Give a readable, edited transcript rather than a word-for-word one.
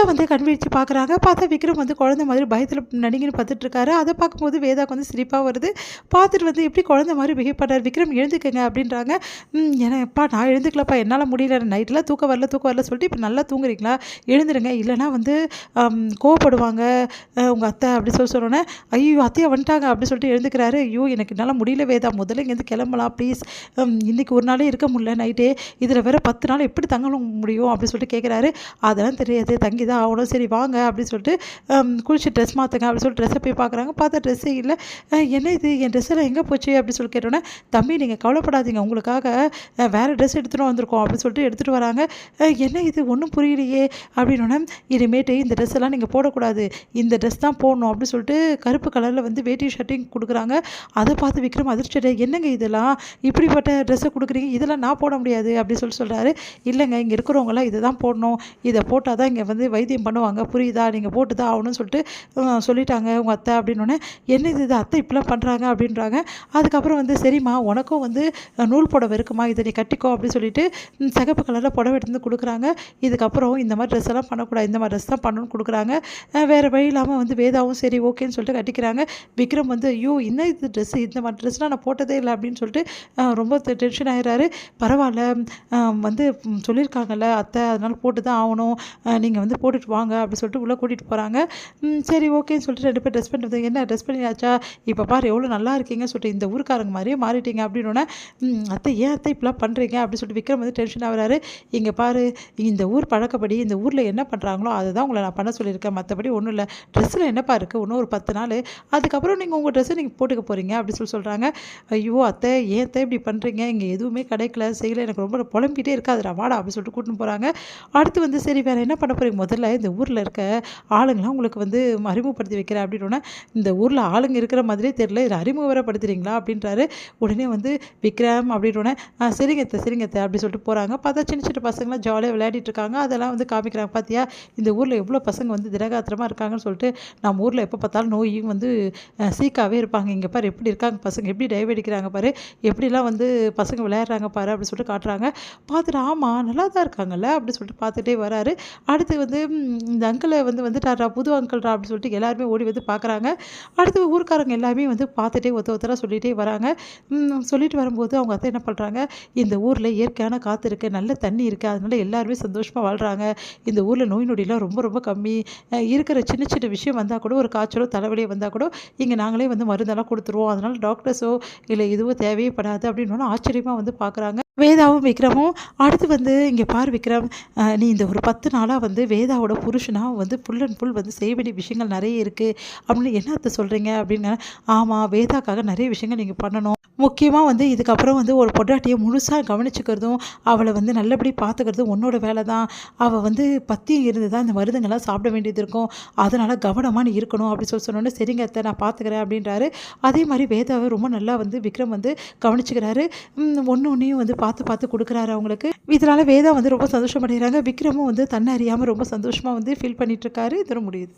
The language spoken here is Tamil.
வேதா வந்து கண் விழிச்சு பார்க்குறாங்க. பார்த்தா விக்ரம் வந்து குழந்தை மாதிரி பயத்தில் நடுங்கின்னு பார்த்துட்ருக்காரு. அதை பார்க்கும்போது வேதாக்கு வந்து சிரிப்பாக வருது. பார்த்துட்டு வந்து எப்படி குழந்தை மாதிரி பிஹேவ் பண்ணுறாரு, விக்ரம் எழுந்துக்கங்க அப்படின்றாங்க. ஏன்னாப்பா நான் எழுந்துக்கலப்பா, என்னால் முடியல, நைட்டெலாம் தூக்கம் வரல சொல்லிட்டு இப்போ நல்லா தூங்குறீங்களா, எழுந்துருங்க, இல்லைனா வந்து கோவப்படுவாங்க உங்கள் அத்தை அப்படி சொன்னோன்னே, ஐயோ அத்தையா வந்துட்டாங்க அப்படி சொல்லிட்டு எழுந்துக்கிறாரு. ஐயோ எனக்கு என்னால் முடியல வேதா, முதல்ல இங்கேருந்து கிளம்பலாம் ப்ளீஸ், இன்றைக்கி ஒரு நாளே இருக்க முடியல நைட்டே, இதில் வேறு 10 நாள் எப்படி தங்க முடியும் அப்படின்னு சொல்லிட்டு கேட்குறாரு. அதெல்லாம் தெரியாது, தங்கி தான் ஆகணும், சரி வாங்க அப்படின்னு சொல்லிட்டு குளிச்சு ட்ரெஸ் மாற்றுங்க அப்படின்னு சொல்லிட்டு ட்ரெஸ்ஸை போய் பார்க்குறாங்க. பார்த்தா ட்ரெஸ்ஸே இல்லை. என்ன இது என் ட்ரெஸ்ஸெல்லாம் எங்கே போச்சு அப்படின்னு சொல்லி கேட்டோன்னே, தம்பி நீங்கள் கவலைப்படாதீங்க, உங்களுக்காக வேறு ட்ரெஸ் எடுத்துகிட்டு வந்திருக்கோம் அப்படின்னு சொல்லிட்டு எடுத்துகிட்டு வராங்க. என்ன இது ஒன்றும் புரியலையே அப்படின்னோடனே, இனிமேட்டு இந்த ட்ரெஸ் எல்லாம் நீங்கள் போடக்கூடாது, இந்த ட்ரெஸ் தான் போடணும் அப்படின்னு சொல்லிட்டு கருப்பு கலரில் வந்து வேட்டி ஷர்ட்டையும் கொடுக்குறாங்க. அதை பார்த்து விக்ரம் அதிர்ச்சியடைய, என்னங்க இதெல்லாம் இப்படிப்பட்ட ட்ரெஸ்ஸை கொடுக்குறீங்க, இதெல்லாம் நான் போட முடியாது அப்படின்னு சொல்கிறாரு. இல்லைங்க இங்கே இருக்கிறவங்களாம் இதை தான் போடணும், இதை போட்டால் தான் இங்கே வந்து வைத்தியம் பண்ணுவாங்க, புரியுதா, நீங்கள் போட்டு தான் ஆகணும்னு சொல்லிட்டு சொல்லிட்டாங்க உங்கள் அத்தை அப்படின்னோடனே, என்ன இது அத்தை இப்படிலாம் பண்ணுறாங்க அப்படின்றாங்க. அதுக்கப்புறம் வந்து சரிம்மா உனக்கும் வந்து நூல் புடவை இருக்குமா, இதை நீ கட்டிக்கோ அப்படின்னு சொல்லிட்டு சிகப்பு கலரில் புடவை எடுத்து கொடுக்குறாங்க. இதுக்கப்புறம் இந்த மாதிரி ட்ரெஸ் எல்லாம் பண்ணக்கூடாது, இந்த மாதிரி ட்ரெஸ் தான் பண்ணணும்னு கொடுக்குறாங்க. வேறு வழி இல்லாமல் வந்து வேதாவும் சரி ஓகேன்னு சொல்லிட்டு கட்டிக்கிறாங்க. விக்ரம் வந்து ஐயோ என்ன இது ட்ரெஸ்ஸு, இந்த மாதிரி ட்ரெஸ்லாம் நான் போட்டதே இல்லை அப்படின்னு சொல்லிட்டு ரொம்ப டென்ஷன் ஆகிறாரு. பரவாயில்ல வந்து சொல்லியிருக்காங்கல்ல அத்தை, அதனால் போட்டு தான் ஆகணும், நீங்கள் வந்து போட்டுட்டு வாங்க அப்படின்னு சொல்லிட்டு உள்ளே கூட்டிகிட்டு போகிறாங்க. சரி ஓகேன்னு சொல்லிட்டு 2 பேர் ட்ரெஸ் பண்ணிட்டு, என்ன ட்ரெஸ் பண்ணியாச்சா, இப்போ பாரு எவ்வளோ நல்லா இருக்கீங்கன்னு சொல்லிட்டு இந்த ஊருக்காரங்க மாதிரியே மாறிட்டீங்க அப்படின்னோடனே, அத்தை ஏன் அத்தை இப்படிலாம் பண்ணுறீங்க அப்படின்னு சொல்லிட்டு விக்ரம் வந்து டென்ஷன் ஆகிறாரு. இங்கே பாரு, இந்த ஊர் பழக்கப்படி இந்த ஊரில் என்ன பண்ணுறாங்களோ அதை தான் உங்களை நான் பண்ண சொல்லியிருக்கேன், மற்றபடி ஒன்றும் இல்லை, ட்ரெஸ்ஸில் என்னப்பா இருக்குது, இன்னும் ஒரு 10 நாள், அதுக்கப்புறம் நீங்கள் உங்கள் ட்ரெஸ்ஸை நீங்கள் போட்டுக்க போகிறீங்க அப்படி சொல்கிறாங்க. ஐயோ அத்தை ஏன் அத்தை இப்படி பண்ணுறீங்க, இங்கே எதுவுமே கிடைக்கல செய்யலை, எனக்கு ரொம்ப புலம்பிகிட்டே இருக்காதுடா வாடா அப்படி சொல்லிட்டு கூட்டின்னு போகிறாங்க. அடுத்து வந்து சரி வேறு என்ன பண்ண போகிறீங்க, முதல்ல இந்த ஊரில் இருக்க ஆளுங்களாம் உங்களுக்கு வந்து அறிமுகப்படுத்தி வைக்கிறேன் அப்படின்னோடனே, இந்த ஊரில் ஆளுங்க இருக்கிற மாதிரியே தெரியல, இதில் அறிமுகப்படுத்துறீங்களா அப்படின்றாரு. உடனே வந்து விக்ரம் அப்படின்னோடனே, சரிங்க அத்தை அப்படி சொல்லிட்டு போகிறாங்க. பார்த்தா சின்ன சின்ன பசங்களாம் ஜாலியாக விளையாடிட்டு இருக்காங்க. அதெல்லாம் வந்து காமிக்கிறாங்க. பார்த்தியா இந்த ஊரில் எவ்வளோ பசங்க வந்து திடகாத்திரமாக இருக்காங்கன்னு சொல்லிட்டு, நம்ம ஊரில் எப்போ பார்த்தாலும் நோயும் வந்து சீக்காகவே இருப்பாங்க, இங்கே பாரு எப்படி இருக்காங்க பசங்க, எப்படி டைவ் அடிக்கிறாங்க பாரு, எப்படிலாம் வந்து பசங்க விளையாடுறாங்க பாரு அப்படி சொல்லிட்டு காட்டுறாங்க. பார்த்துட்டு ஆமாம் நல்லா தான் இருக்காங்கல்ல அப்படி சொல்லிட்டு பார்த்துட்டே வராரு. அடுத்து வந்து இந்த அங்கிளை வந்துட்டாரா புது அங்கிள்ரா அப்படின்னு சொல்லிட்டு எல்லாருமே ஓடி வந்து பார்க்குறாங்க. அடுத்து ஊருக்காரங்க எல்லாமே வந்து பார்த்துட்டே ஒருத்தராக சொல்லிகிட்டே வராங்க. சொல்லிட்டு வரும்போது அவங்க அத்தை என்ன பண்ணுறாங்க, இந்த ஊரில் இயற்கையான காற்று இருக்குது, நல்ல தண்ணி இருக்குது, அதனால எல்லாருமே சந்தோஷமாக வாழ்கிறாங்க, இந்த ஊரில் நோய் நொடிலாம் ரொம்ப ரொம்ப கம்மி, இருக்கிற சின்ன சின்ன விஷயம் வந்தால் கூட, ஒரு காய்ச்சலோ தலைவலியோ வந்தால் கூட இங்கே நாங்களே வந்து மருந்தெல்லாம் கொடுத்துருவோம், அதனால் டாக்டர்ஸோ இல்லை இதுவோ தேவையே படாது அப்படின்னு ஆச்சரியமாக வந்து பார்க்குறாங்க வேதாவும் விக்ரமும். அடுத்து வந்து இங்கே பார் விக்ரம், நீ இந்த ஒரு 10 நாளாக வந்து வேதாவோட புருஷனாக வந்து ஃபுல் அண்ட் ஃபுல் வந்து செய்ய வேண்டிய விஷயங்கள் நிறைய இருக்குது அப்படின்னு என்னத்தை சொல்கிறீங்க அப்படின்னு. ஆமாம் வேதாக்காக நிறைய விஷயங்கள் நீங்கள் பண்ணணும், முக்கியமாக வந்து இதுக்கப்புறம் வந்து ஒரு பொண்டாட்டியை முழுசாக கவனிச்சுக்கிறதும் அவளை வந்து நல்லபடி பார்த்துக்கிறதும் உன்னோட வேலை தான், அவள் வந்து பத்தியும் இருந்து தான் இந்த மருந்துங்கள்லாம் சாப்பிட வேண்டியது இருக்கும், அதனால் கவனமாக நீ இருக்கணும் அப்படி சொன்னோன்னே, சரிங்க அத்தை நான் பார்த்துக்கிறேன் அப்படின்றாரு. அதே மாதிரி வேதாவை ரொம்ப நல்லா வந்து விக்ரம் வந்து கவனிச்சுக்கிறாரு. ஒன்றையும் வந்து பார்த்து கொடுக்குறாரு அவங்களுக்கு. இதனால் வேதா வந்து ரொம்ப சந்தோஷமடைகிறாங்க. விக்ரமும் வந்து தன்னை அறியாமல் ரொம்ப சந்தோஷமாக வந்து ஃபீல் பண்ணிகிட்ருக்காரு. இதோட முடியுது.